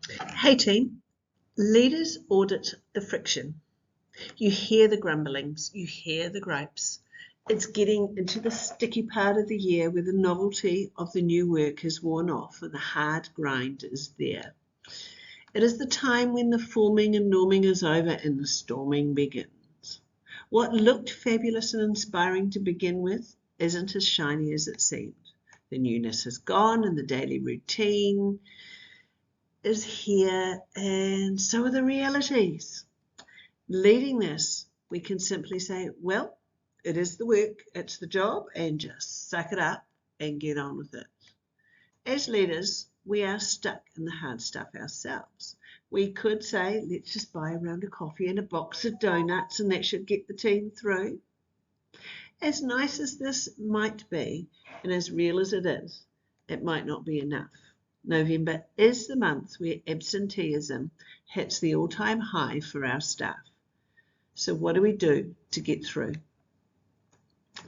Hey team, leaders audit the friction. You hear the grumblings, you hear the gripes. It's getting into the sticky part of the year where the novelty of the new work has worn off and the hard grind is there. It is the time when the forming and norming is over and the storming begins. What looked fabulous and inspiring to begin with isn't as shiny as it seemed. The newness is gone and the daily routine is here, and so are the realities. Leading this, we can simply say, well, it is the work, it's the job, and just suck it up and get on with it. As leaders, we are stuck in the hard stuff ourselves. We could say, let's just buy a round of coffee and a box of donuts, and that should get the team through. As nice as this might be, and as real as it is, it might not be enough. November is the month where absenteeism hits the all-time high for our staff. So what do we do to get through?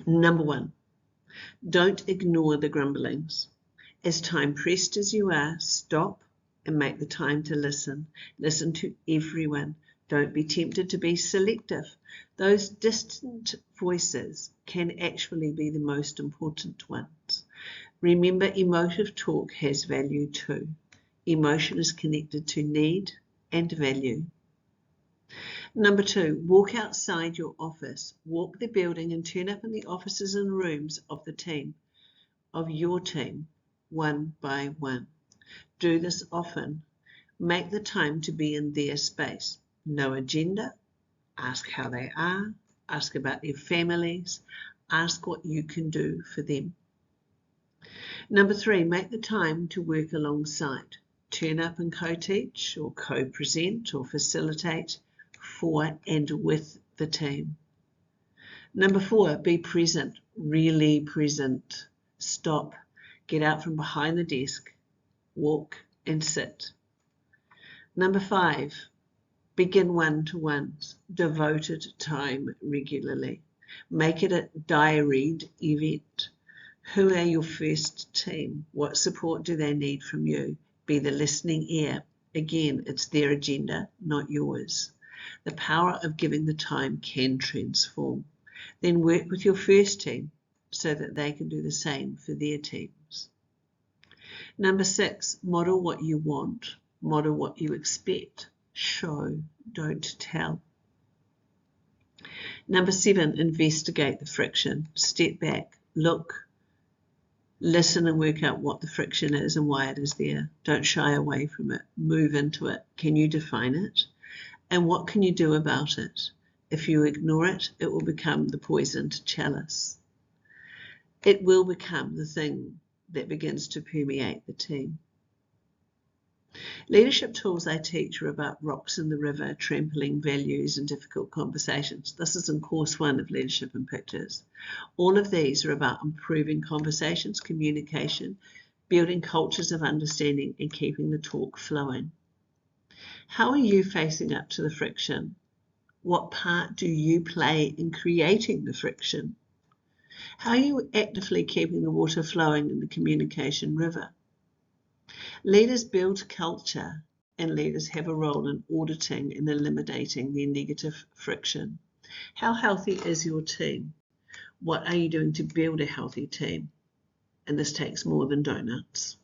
Number one, don't ignore the grumblings. As time-pressed as you are, stop and make the time to listen. Listen to everyone. Don't be tempted to be selective. Those distant voices can actually be the most important ones. Remember, emotive talk has value too. Emotion is connected to need and value. Number two, walk outside your office. Walk the building and turn up in the offices and rooms of the team, of your team, one by one. Do this often. Make the time to be in their space. No agenda. Ask how they are. Ask about their families. Ask what you can do for them. Number three, make the time to work alongside. Turn up and co-teach or co-present or facilitate for and with the team. Number four, be present, really present. Stop, get out from behind the desk, walk and sit. Number five, begin one-to-ones, devoted time regularly. Make it a diaried event. Who are your first team? What support do they need from you? Be the listening ear. Again, it's their agenda, not yours. The power of giving the time can transform. Then work with your first team so that they can do the same for their teams. Number six, model what you want. Model what you expect. Show, don't tell. Number seven, investigate the friction. Step back, look, listen and work out what the friction is and why it is there. Don't shy away from it. Move into it. Can you define it? And what can you do about it? If you ignore it, it will become the poisoned chalice. It will become the thing that begins to permeate the team. Leadership tools I teach are about rocks in the river, trampling values and difficult conversations. This is in course 1 of Leadership in Pictures. All of these are about improving conversations, communication, building cultures of understanding and keeping the talk flowing. How are you facing up to the friction? What part do you play in creating the friction? How are you actively keeping the water flowing in the communication river? Leaders build culture, and leaders have a role in auditing and eliminating the negative friction. How healthy is your team? What are you doing to build a healthy team? And this takes more than donuts.